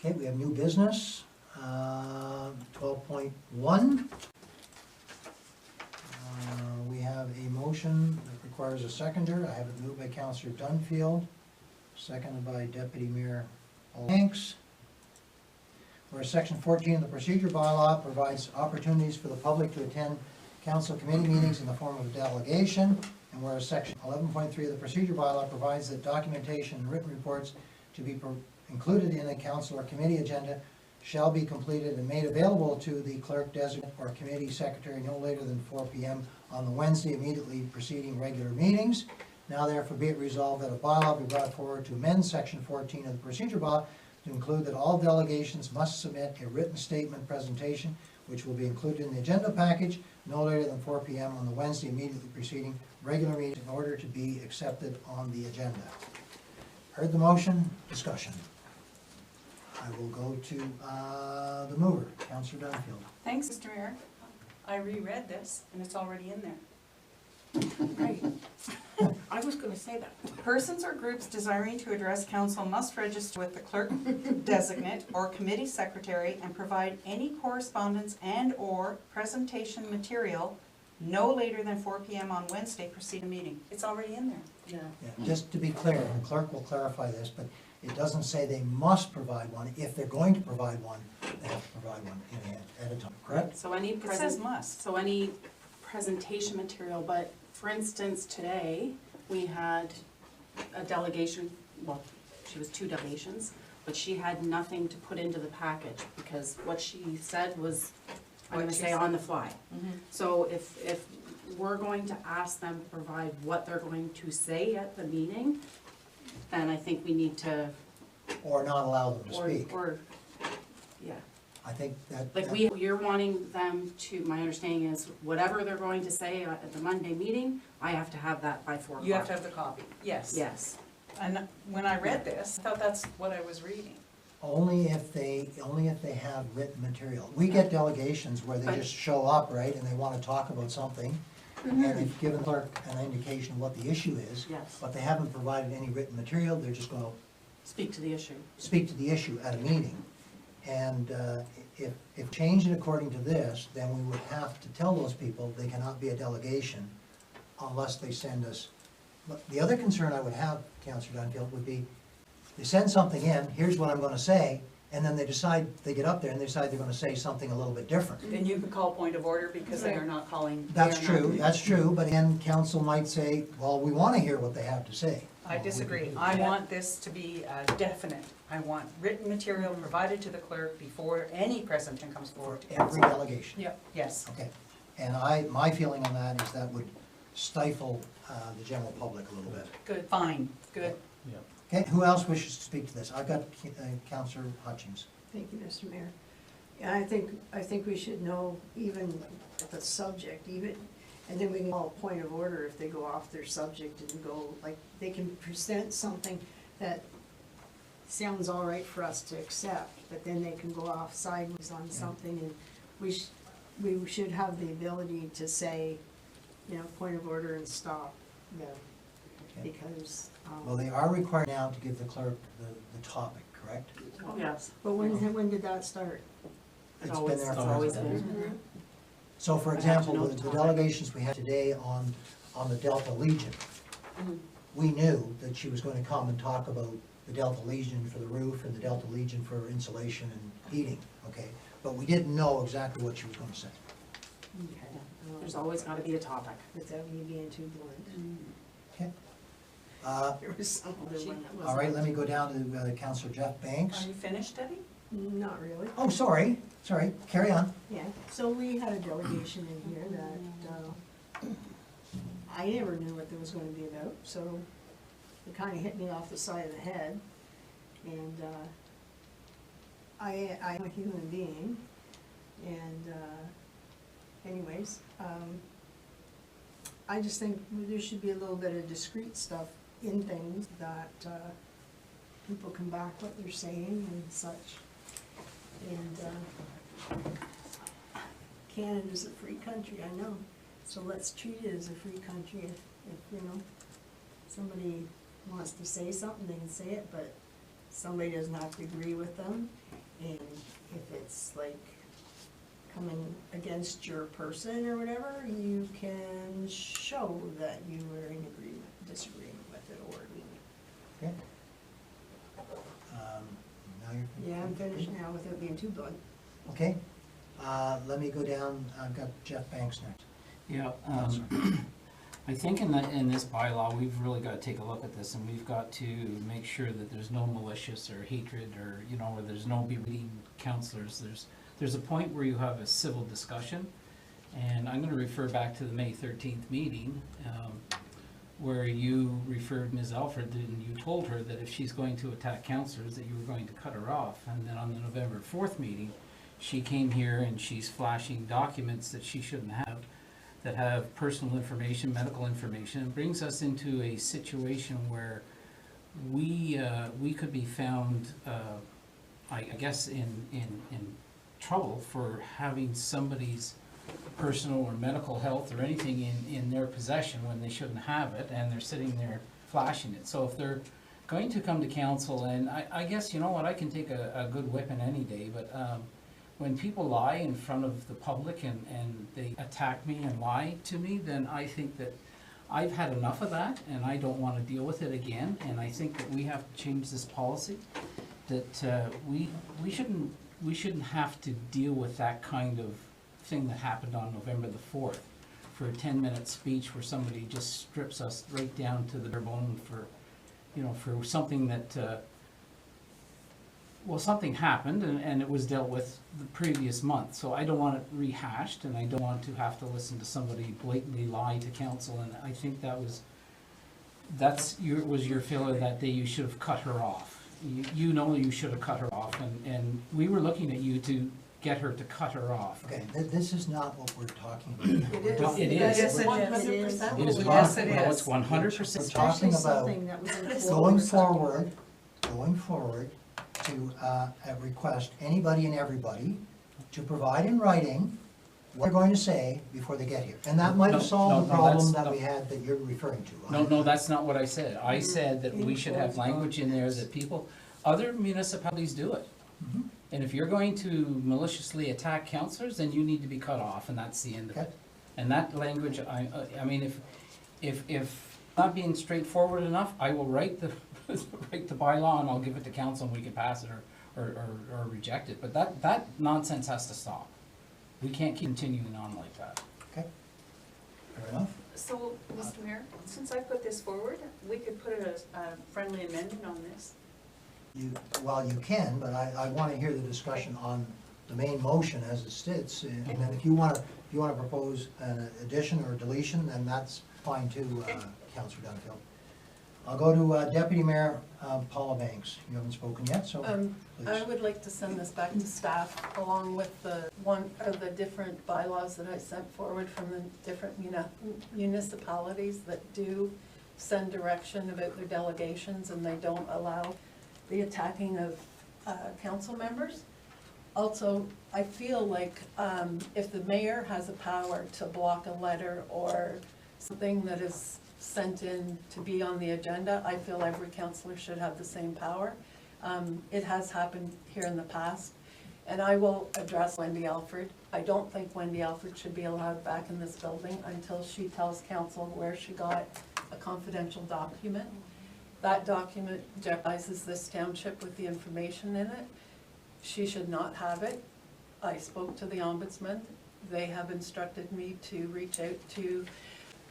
Okay, we have new business, 12.1. We have a motion that requires a seconder. I have it moved by Councillor Dunfield, seconded by Deputy Mayor Banks. Whereas Section 14 of the procedure bylaw provides opportunities for the public to attend council committee meetings in the form of a delegation, and whereas Section 11.3 of the procedure bylaw provides that documentation and written reports to be included in a council or committee agenda shall be completed and made available to the clerk designate or committee secretary no later than 4 p.m. on the Wednesday immediately preceding regular meetings. Now therefore be it resolved that a bylaw be brought forward to amend Section 14 of the procedure bylaw to include that all delegations must submit a written statement presentation which will be included in the agenda package no later than 4 p.m. on the Wednesday immediately preceding regular meetings in order to be accepted on the agenda. Heard the motion? Discussion. I will go to the mover, Councillor Dunfield. Thanks, Mr. Mayor. I reread this, and it's already in there. Right. I was gonna say that. Persons or groups desiring to address council must register with the clerk designate or committee secretary and provide any correspondence and/or presentation material no later than 4 p.m. on Wednesday preceding the meeting. It's already in there. Yeah. Yeah, just to be clear, the clerk will clarify this, but it doesn't say they must provide one. If they're going to provide one, they have to provide one at a time, correct? So any It says must. So any presentation material, but for instance, today, we had a delegation, well, she was 2 delegations, but she had nothing to put into the package, because what she said was, I'm gonna say on the fly. So if we're going to ask them to provide what they're going to say at the meeting, then I think we need to, Or not allow them to or, speak. yeah. I think that. Like you're wanting them to, my understanding is whatever they're going to say at the Monday meeting, I have to have that by 4 o'clock. You have to have the copy, yes. Yes. And when I read this, I thought that's what I was reading. Only if they have written material. We get delegations where they But- just show up, right, and they want to talk about something, and they've given the clerk an indication of what the issue is, Yes. but they haven't provided any written material. They're just going to Speak to the issue. speak to the issue at a meeting. And if changed according to this, then we would have to tell those people they cannot be a delegation unless they send us. But the other concern I would have, Councillor Dunfield, would be they send something in, here's what I'm going to say, and then they decide, they get up there and they decide they're going to say something a little bit different. Then you can call point of order because they are not calling. That's they are not- true, but then council might say, well, we want to hear what they have to say. I disagree. I want this to be definite. I want written material provided to the clerk before any presentation comes forward to Every council. delegation. Yep, yes. Okay, and my feeling on that is that would stifle the general public a little bit. Good, fine, good. Okay, who else wishes to speak to this? I've got Councillor Hutchings. Thank you, Mr. Mayor. Yeah, I think we should know even the subject, even, and then we can call a point of order if they go off their subject and go, like, they can present something that sounds all right for us to accept, but then they can go off sideways on something, and we should have the ability to say, you know, point of order and stop them, Okay. because, Well, they are required now to give the clerk the topic, correct? Oh, yes. but when did that start? It's It's been always, there it's for always a been. So for I have to example, know the the topic. delegations we had today on the Delta Legion, we knew that she was going to come and talk about the Delta Legion for the roof and the Delta Legion for insulation and heating, okay? But we didn't know exactly what she was going to say. There's always gotta be a topic. Without me being too blunt. Okay. There was some other one that wasn't. All right, let me go down to Councillor Jeff Banks. Are you finished, Debbie? Not really. Oh, sorry, carry on. Yeah, so we had a delegation in here that, I never knew what there was gonna be about, so it kinda hit me off the side of the head. And, I'm a human being, and, anyways, I just think there should be a little bit of discreet stuff in things that, people can back what they're saying and such. And, Canada's a free country, I know, so let's treat it as a free country. If you know, somebody wants to say something, they can say it, but somebody doesn't have to agree with them, and if it's like coming against your person or whatever, you can show that you were in disagreement with it, or Okay. Now you're. yeah, I'm finished now without being too blunt. Okay, let me go down, I've got Jeff Banks next. Yeah, I think in this bylaw, we've really got to take a look at this, and we've got to make sure that there's no malicious or hatred, or, you know, where there's no berating counselors. There's a point where you have a civil discussion, and I'm gonna refer back to the May 13th meeting, where you referred Ms. Alfred, and you told her that if she's going to attack counselors, that you were going to cut her off. And then on the November 4th meeting, she came here and she's flashing documents that she shouldn't have, that have personal information, medical information, and brings us into a situation where we could be found, I guess, in trouble for having somebody's personal or medical health or anything in their possession when they shouldn't have it, and they're sitting there flashing it. So if they're going to come to council, and I guess, you know what, I can take a good whipping any day, but when people lie in front of the public and they attack me and lie to me, then I think that I've had enough of that, and I don't want to deal with it again. And I think that we have to change this policy, that we shouldn't have to deal with that kind of thing that happened on November the 4th for a 10-minute speech where somebody just strips us right down to the bare bone for, you know, for something that, well, something happened and it was dealt with the previous month. So I don't want it rehashed, and I don't want to have to listen to somebody blatantly lie to council. And I think was your failure that day. You should have cut her off. You know you should have cut her off, and we were looking at you to get her to cut her off. Okay, this is not what we're talking about. It is. Well, it is. Yes, it is. 100%. It is Yes, it no, is. it's 100%. We're talking about Something that was in the going floor. forward to request anybody and everybody to provide in writing what they're going to say before they get here. And that might have No, solved the no, problem that's- that we had that you're referring to. No, that's not what I said. I said that we should have language in there that other municipalities do it. Mhm. And if you're going to maliciously attack councillors, then you need to be cut off, and that's the end of Okay. it. And that language, I mean, if not being straightforward enough, I will write the, write the bylaw and I'll give it to council and we can pass it or reject it. But that nonsense has to stop. We can't keep continuing on like that. Okay, fair enough. So, Mr. Mayor, since I put this forward, we could put a friendly amendment on this. Well, you can, but I want to hear the discussion on the main motion as it sits. And then if you want to propose an addition or deletion, then that's fine too, Councillor Dunfield. I'll go to Deputy Mayor Paula Banks. You haven't spoken yet, so I please. would like to send this back to staff along with the one of the different bylaws that I sent forward from the different municipalities that do send direction about their delegations, and they don't allow the attacking of council members. Also, I feel like if the mayor has a power to block a letter or something that is sent in to be on the agenda, I feel every councillor should have the same power. It has happened here in the past, and I will address Wendy Alfred. I don't think Wendy Alfred should be allowed back in this building until she tells council where she got a confidential document. That document jeopardizes this township with the information in it. She should not have it. I spoke to the ombudsman. They have instructed me to reach out to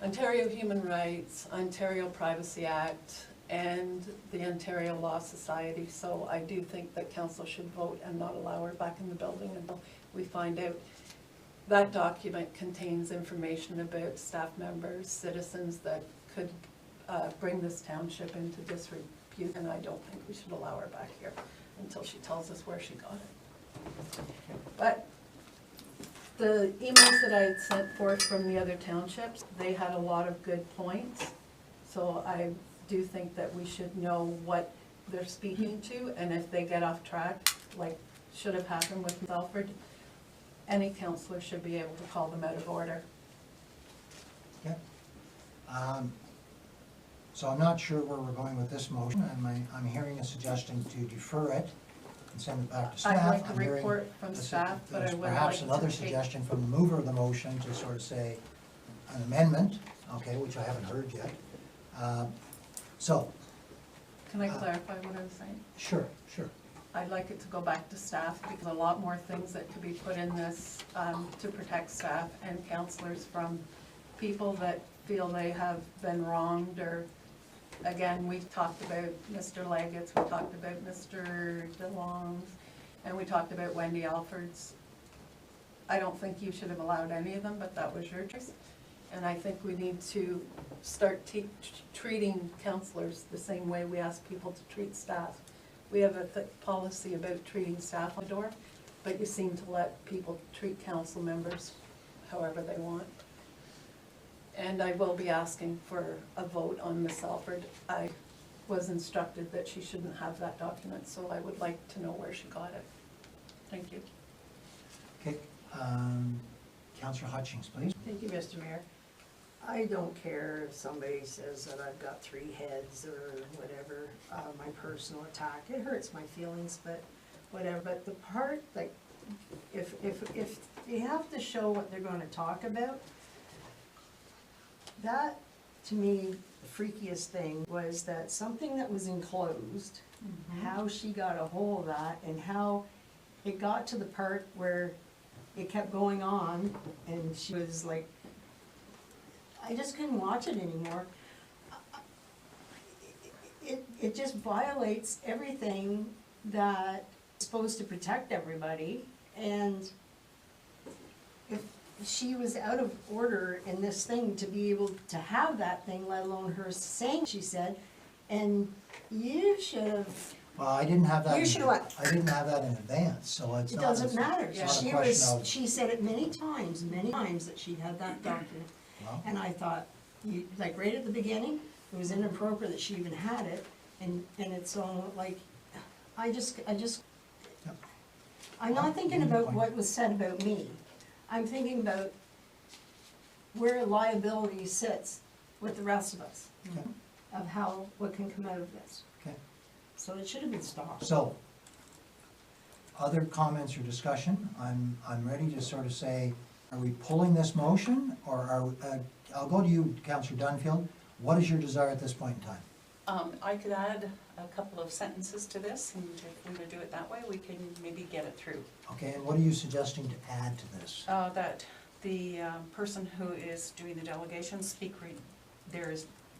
Ontario Human Rights, Ontario Privacy Act, and the Ontario Law Society. So I do think that council should vote and not allow her back in the building until we find out. That document contains information about staff members, citizens that could bring this township into disrepute, and I don't think we should allow her back here until she tells us where she got it. But the emails that I had sent forth from the other townships, they had a lot of good points. So I do think that we should know what they're speaking to, and if they get off track, like should have happened with Alfred, any councillor should be able to call them out of order. Okay. So I'm not sure where we're going with this motion. I'm hearing a suggestion to defer it and send it back to staff. I'd like a I'm hearing report from a su- staff, but I there's would like perhaps to another take- suggestion from the mover of the motion to sort of say an amendment, okay, which I haven't heard yet. So, Can I clarify what I was saying? sure. I'd like it to go back to staff, because a lot more things that could be put in this to protect staff and councillors from people that feel they have been wronged, or, again, we talked about Mr. Leggett's, we talked about Mr. DeLong's, and we talked about Wendy Alford's. I don't think you should have allowed any of them, but that was your choice. And I think we need to start treating councillors the same way we ask people to treat staff. We have a policy about treating staff on the door, but you seem to let people treat council members however they want. And I will be asking for a vote on Miss Alford. I was instructed that she shouldn't have that document, so I would like to know where she got it. Thank you. Okay, Councillor Hutchings, please. Thank you, Mr. Mayor. I don't care if somebody says that I've got 3 heads or whatever, my personal attack, it hurts my feelings, but whatever, but the part, like, if they have to show what they're gonna talk about, that, to me, the freakiest thing was that something that was enclosed, how she got a hold of that, and how it got to the part where it kept going on, and she was like, I just couldn't watch it anymore. It just violates everything that is supposed to protect everybody, and if she was out of order in this thing to be able to have that thing, let alone her saying she said, and you should have, Well, I didn't have that. You should what? I didn't have that in advance, so it's it not. doesn't matter. It's not a She question was, of, she said it many times that she'd had that document. well, And I thought, you, like, right at the beginning, it was inappropriate that she even had it, and it's all like, I just, Yep. I'm not thinking about what was said about me. I'm thinking about where liability sits with the rest of us, okay, of how, what can come out of this. okay. So it should have been stopped. So, other comments or discussion? I'm ready to sort of say, are we pulling this motion, or I'll go to you, Councillor Dunfield. What is your desire at this point in time? I could add a couple of sentences to this, and if we were to do it that way, we can maybe get it through. Okay, and what are you suggesting to add to this? That the person who is doing the delegation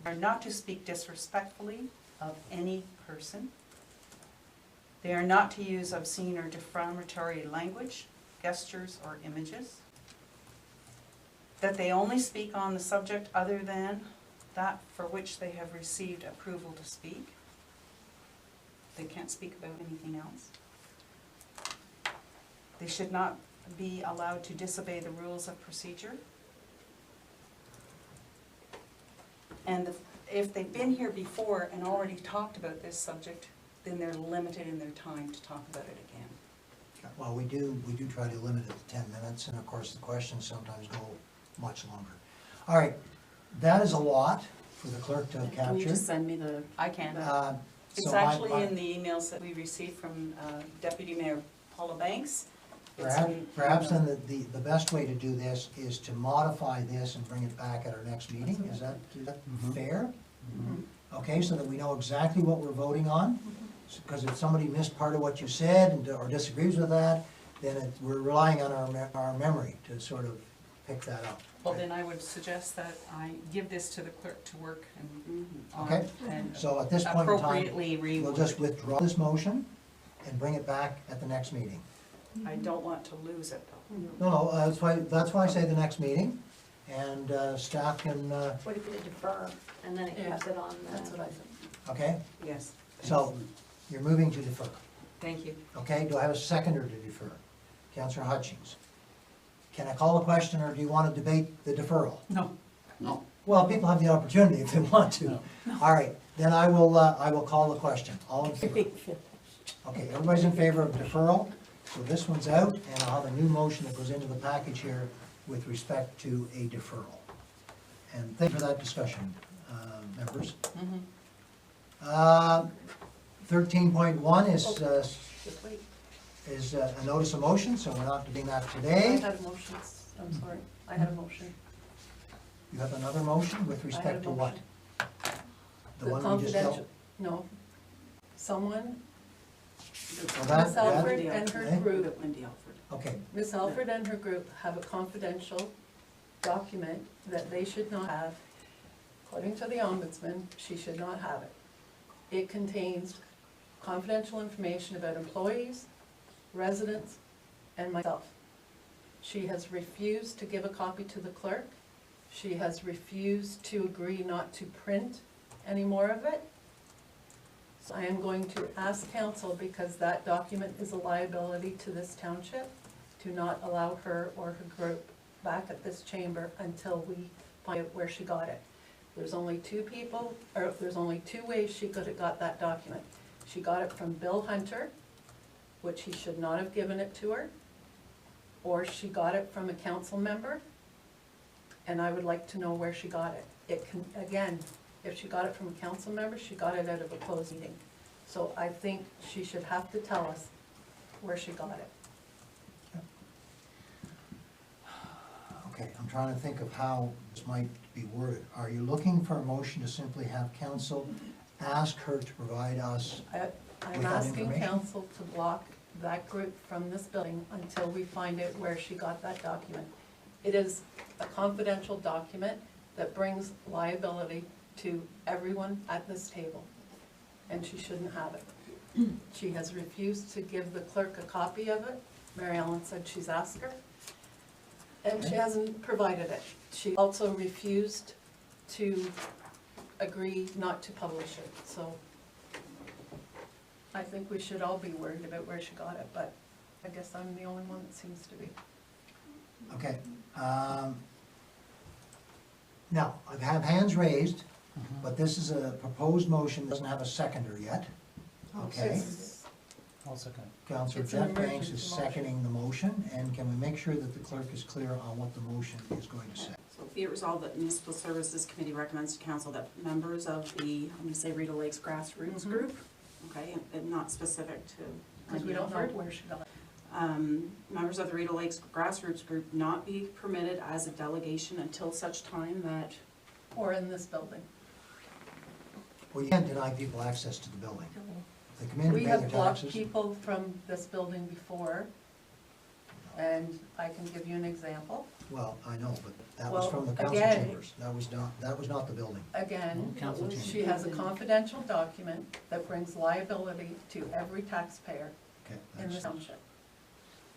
are not to speak disrespectfully of any person. They are not to use obscene or defamatory language, gestures, or images. That they only speak on the subject other than that for which they have received approval to speak. They can't speak about anything else. They should not be allowed to disobey the rules of procedure. And if they've been here before and already talked about this subject, then they're limited in their time to talk about it again. Well, we do try to limit it to 10 minutes, and of course, the questions sometimes go much longer. All right, that is a lot for the clerk to capture. Can you just send me the, I can. It's So my- actually in the emails that we received from Deputy Mayor Paula Banks. It's Perhaps in- then the best way to do this is to modify this and bring it back at our next meeting. Is that fair? Okay, so that we know exactly what we're voting on? Because if somebody missed part of what you said or disagrees with that, then we're relying on our memory to sort of pick that up. Well, then I would suggest that I give this to the clerk to work on Okay. and So at this point in time, appropriately we'll reword just it. withdraw this motion and bring it back at the next meeting. I don't want to lose it though. No, that's why I say the next meeting, and staff can, What if you defer, and then it keeps it on That's what the, I think. okay? Yes. So, you're moving to defer, Thank you. okay? Do I have a seconder to defer? Councillor Hutchings. Can I call a question, or do you want to debate the deferral? No. Well, people have the opportunity if they want to. All right, then I will call the question. All in favor? Okay, everybody's in favor of deferral, so this one's out, and I'll have a new motion that goes into the package here with respect to a deferral. And thank you for that discussion, members. Mhm. 13.1 Just wait. is a notice of motion, so we're not doing that I today. had a motion, I'm sorry, I had a motion. You have another motion with I had respect a to what? motion. The The one we just dealt? confidential, no. Someone, Well, that- Miss that- Alfred and her eh? group, Wendy Alford. Okay, Miss Alfred and her group have a confidential document that they should not have. According to the ombudsman, she should not have it. It contains confidential information about employees, residents, and myself. She has refused to give a copy to the clerk. She has refused to agree not to print any more of it. So I am going to ask council, because that document is a liability to this township, to not allow her or her group back at this chamber until we find out where she got it. There's only two people, or there's only two ways she could have got that document. She got it from Bill Hunter, which he should not have given it to her, or she got it from a council member, and I would like to know where she got it. It can, again, if she got it from a council member, she got it out of a closed meeting. So I think she should have to tell us where she got it. okay, I'm trying to think of how this might be worded. Are you looking for a motion to simply have council ask her to provide us? I'm With that asking information? council to block that group from this building until we find out where she got that document. It is a confidential document that brings liability to everyone at this table, and she shouldn't have it. She has refused to give the clerk a copy of it. Mary Ellen said she's asked her, and she hasn't provided it. She also refused to agree not to publish it, so I think we should all be worried about where she got it, but I guess I'm the only one that seems to be. Okay. Now, I have hands raised, but this is a proposed motion, doesn't have a seconder yet. Okay. It's- I'll second. Councillor It's an Jeff Banks is emergency motion. seconding the motion, and can we make sure that the clerk is clear on what the motion is going to say? So be it resolved that Municipal Services Committee recommends to council that members of the, I'm gonna say Rita Lakes Grassroots Mhm. Group, okay, and not specific to. Because we don't know where she got it. Members of the Rita Lakes Grassroots Group not be permitted as a delegation until such time that, Or in this building. Well, you can't deny people access to the building. If they come in and We pay their have blocked taxes. people from this building before, and I can give you an example. Well, I know, but that was Well, from the council again- chambers. That was not the building. Again, Council chamber. she has a confidential document that brings liability to every taxpayer Okay, in the that's, township.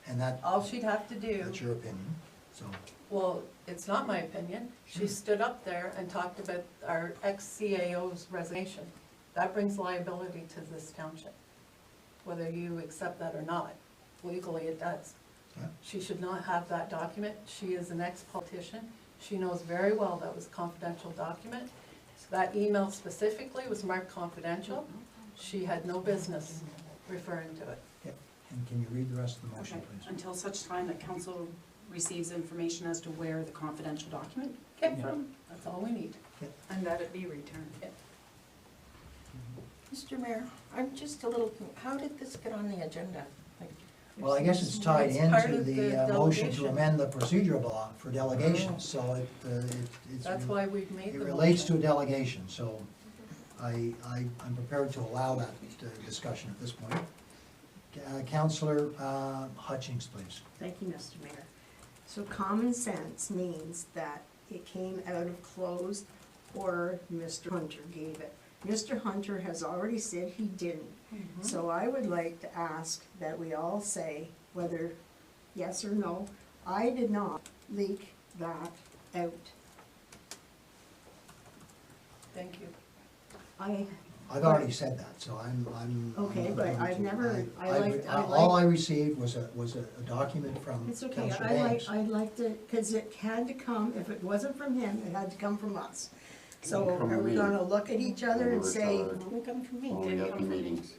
and that, All she'd have to do, that's your opinion, so. well, it's not my opinion, she stood up there and talked about our ex-CAO's resignation. That brings liability to this township, whether you accept that or not. Legally, it does. Yeah. She should not have that document. She is an ex-politician. She knows very well that was a confidential document. That email specifically was marked confidential. She had no business referring to it. Yeah. And can you read the rest of the motion, okay, please? until such time that council receives information as to where the confidential document Okay, came from. that's all we need. And that it be returned. Mr. Mayor, I'm just a little, how did this get on the agenda? Like, Well, I guess it's tied It's part into of the the motion to delegation. amend the procedural law for delegations, so it's. That's why we've made It the relates to a motion. delegation, so I'm prepared to allow that discussion at this point. Councillor Hutchings, please. Thank you, Mr. Mayor. So common sense means that it came out of closed or Mr. Hunter gave it. Mr. Hunter has already said he didn't. So I would like to ask that we all say whether yes or no, I did not leak that out. Thank you. I've already said that, so I'm. Okay, I'm but going I've to- never- All I received was a document from It's okay, Councillor Banks. I'd like to, because it had to come, if it wasn't from him, it had to come from us. So Come are we me. gonna look at each other and say, Didn't come from me, Only did at it the come from me? meetings.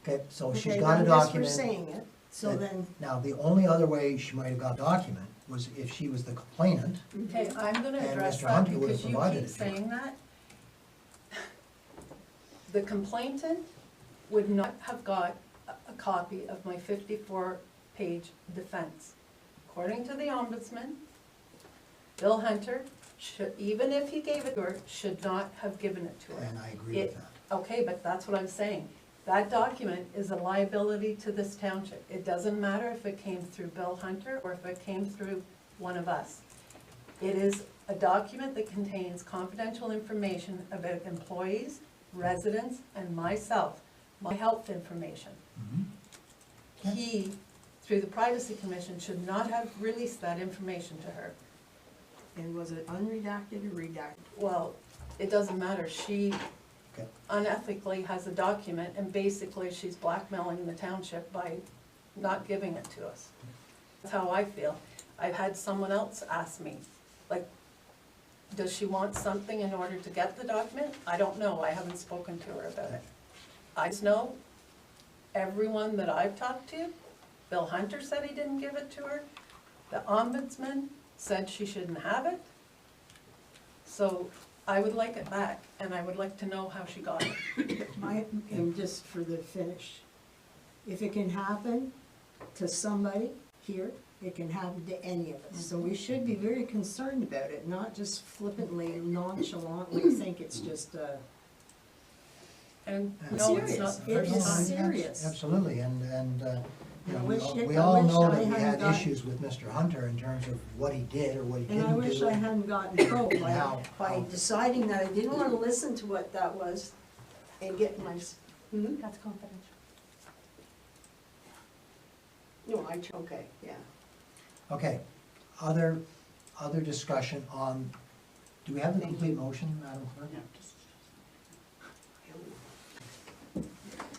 Okay, so she's okay, got a but I guess we're document. saying it, so that- then, Now, the only other way she might have got a document was if she was the complainant. Okay, I'm gonna And address Mr. that Hunter would have because you provided keep it to her. saying that. The complainant would not have got a copy of my 54-page defense. According to the ombudsman, Bill Hunter should, even if he gave it to her, should not have given it to her. And I agree with that. Okay, but that's what I'm saying. That document is a liability to this township. It doesn't matter if it came through Bill Hunter or if it came through one of us. It is a document that contains confidential information about employees, residents, and myself, my health information. Mhm. He, through the Privacy Commission, should not have released that information to her. And was it unredacted or redacted? Well, it doesn't matter. She Okay. unethically has a document, and basically she's blackmailing the township by not giving it to us. That's how I feel. I've had someone else ask me, like, does she want something in order to get the document? I don't know. I haven't spoken to her about it. I just know everyone that I've talked to, Bill Hunter said he didn't give it to her. The ombudsman said she shouldn't have it. So I would like it back, and I would like to know how she got it. And just for the finish, if it can happen to somebody here, it can happen to any of us. So we should be very concerned about it, not just flippantly, nonchalantly think it's just, And It's no, it's not serious. the It first is time. serious. Absolutely, and, you know, I wish we I all wish know I that we hadn't had got- issues with Mr. Hunter in terms of what he did or what he and I didn't wish do. I hadn't gotten in trouble How- by deciding that I didn't wanna listen to what that was and get my, That's confidential. no, okay, yeah. Okay, other discussion on, do we have a complete motion, Madam Clerk?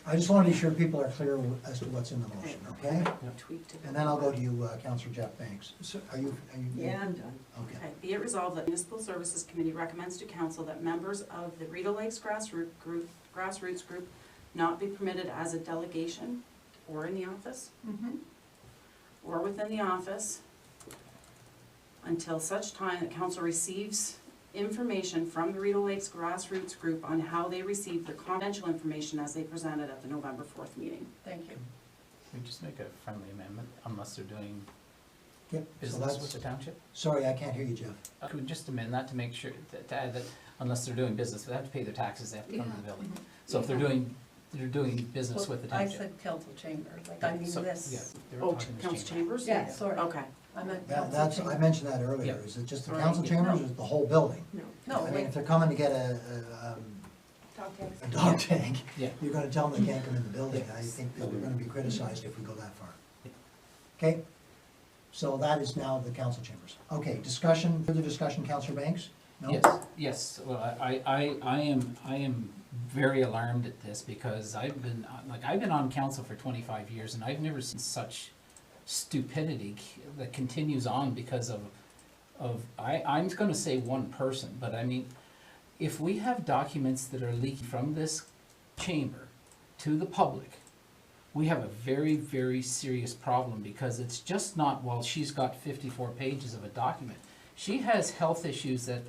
I just want to be sure people are clear as to what's in the motion, okay? Tweaked it. And then I'll go to you, Councillor Jeff Banks. So are you? Yeah, I'm done. Okay. Okay, be it resolved that Municipal Services Committee recommends to council that members of the Rideau Lakes grassroots group not be permitted as a delegation or in the office Mhm. or within the office until such time that council receives information from the Rideau Lakes grassroots group on how they received the confidential information as they presented at the November 4th meeting. Thank you. We just make a friendly amendment unless they're doing Yep, so business with that's, the township. sorry, I can't hear you, Jeff. Could we just amend that to make sure, to add that unless they're doing business, they have to pay their taxes, they have to come to the village. So if they're doing business with the I township. said council chamber, like I mean So, this. yeah, they were Oh, talking this council chamber. chambers? Yeah, sorry. Okay. I meant That, council that's, chamber. I mentioned that earlier, Yeah. is it just the Right. council chambers or is it the whole building? No. No, I mean, like, if they're coming to get a dog tank, Yeah. you're gonna tell them they can't come in the building. I Yes. think that we're gonna be criticized if we go that far. Okay, so that is now the council chambers. Okay, discussion, further discussion, Councillor Banks? No? Yes, well, I am very alarmed at this because I've been on council for 25 years and I've never seen such stupidity that continues on because I'm gonna say one person, but I mean, if we have documents that are leaking from this chamber to the public, we have a very, very serious problem because it's just not, well, she's got 54 pages of a document. She has health issues that,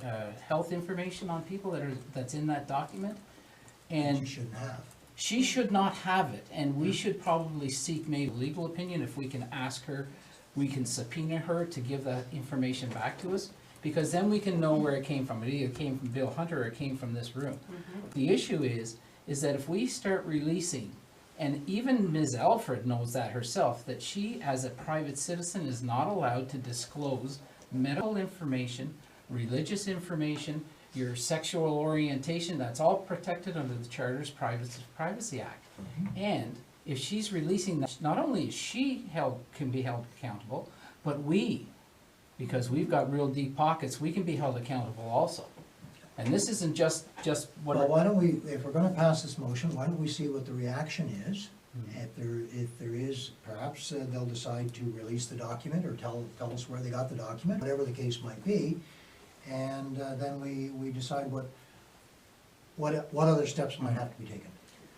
health information on people that's in that document. And You shouldn't have. she should not have it, and we should probably seek maybe legal opinion if we can ask her, we can subpoena her to give that information back to us, because then we can know where it came from. It either came from Bill Hunter or it came from this room. The issue is that if we start releasing, and even Ms. Alfred knows that herself, that she, as a private citizen, is not allowed to disclose medical information, religious information, your sexual orientation, that's all protected under the Charter's Privacy Act. And if she's releasing that, not only is she can be held accountable, but we, because we've got real deep pockets, we can be held accountable also. And this isn't just what. Well, why don't we, if we're gonna pass this motion, why don't we see what the reaction is? If there is, perhaps they'll decide to release the document or tell us where they got the document, whatever the case might be. And then we decide what other steps might have to be taken.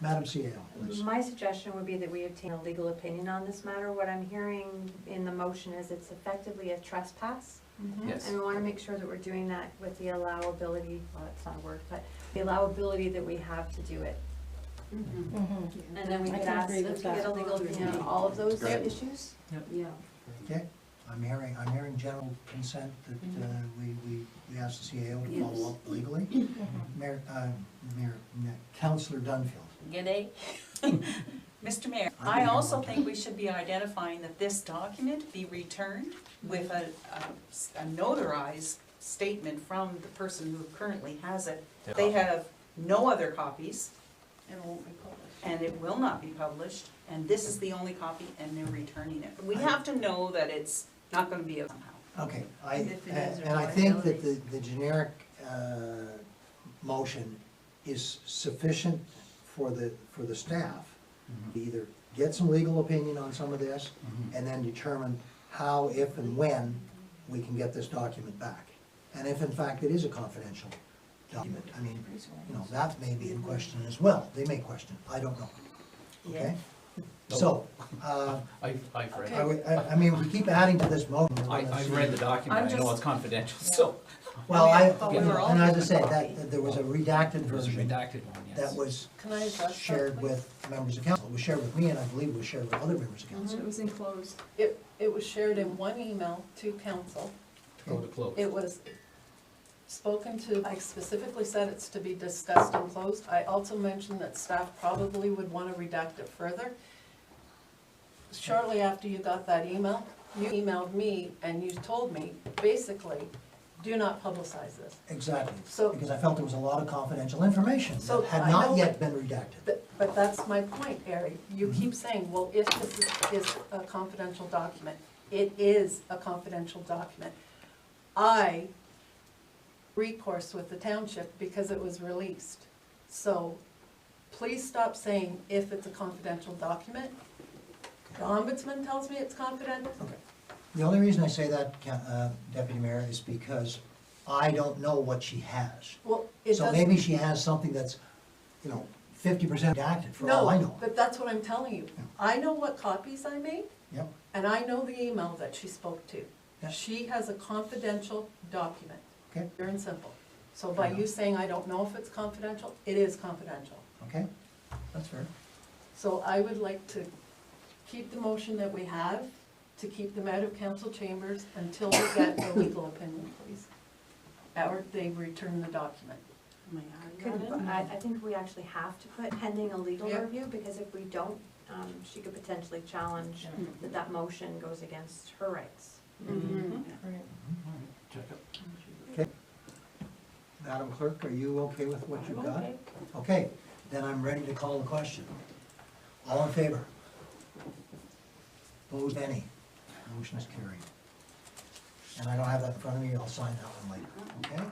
Madam CEO, please. My suggestion would be that we obtain a legal opinion on this matter. What I'm hearing in the motion is it's effectively a trespass. Yes. And we want to make sure that we're doing that with the allowability, well, that's not a word, but the allowability that we have to do it. Mm-hmm. And then we I could can ask agree them with to get a that. legal opinion on all of those issues. Yeah. Okay, I'm hearing general consent that we ask the CAO to follow up legally. Mayor, Councillor Dunfield. G'day. Mr. Mayor, I also think we should be identifying that this document be returned with a notarized statement from the person who currently has it. They have no other copies, It won't be published. and it will not be published, and this is the only copy, and they're returning it. We have to know that it's not gonna be a somehow. Okay, And if it is, and I think that the generic motion is sufficient for the staff to either get some legal opinion on some of this, and then determine how, if, and when we can get this document back. And if in fact it is a confidential document, I mean, you know, that may be in question as well. They may question, I don't know. Okay? So, I've read I it. would- I mean, we keep adding to this motion. we're gonna I've see- read the document, I'm I know just- it's confidential, so. Well, we were all and as I given a said, copy. that there was a redacted It was a version redacted one, yes. that was Can I address that, shared please? with members of council. It was shared with me, and I believe it was shared with other members of council. It was enclosed. It was shared in one email to council. Go to close. It was spoken to, I specifically said it's to be discussed and closed. I also mentioned that staff probably would want to redact it further. Shortly after you got that email, you emailed me and you told me, basically, do not publicize this. Exactly, So- because I felt there was a lot of confidential information So, that had I know not yet that- been redacted. But that's my point, Ari. You keep saying, well, if this is a confidential document, it is a confidential document. I recourse with the township because it was released. So please stop saying if it's a confidential document. The ombudsman tells me it's confidential. Okay. The only reason I say that, Deputy Mayor, is because I don't know what she has. Well, it So doesn't. maybe she has something that's, 50% redacted, for all I No, know. but that's what I'm telling you. I know what copies I made. Yep. And I know the email that she spoke to. Yeah. She has a confidential document. Okay. Pure and simple. So by you saying I don't know if it's confidential, it is confidential. Okay, that's fair. So I would like to keep the motion that we have, to keep them out of council chambers until we get a legal opinion, please. Or they return the document. Am I Could, adding that in? I think we actually have to put pending a legal Yeah. review, because if we don't, she could potentially challenge that motion goes against her rights. Mhm. Right. All right, check it. Okay. Madam Clerk, are you okay with what you've I'm got? okay. Okay, then I'm ready to call the question. All in favor? Opposed, any? Motion is carried. And I don't have that in front of me, I'll sign that one later, okay?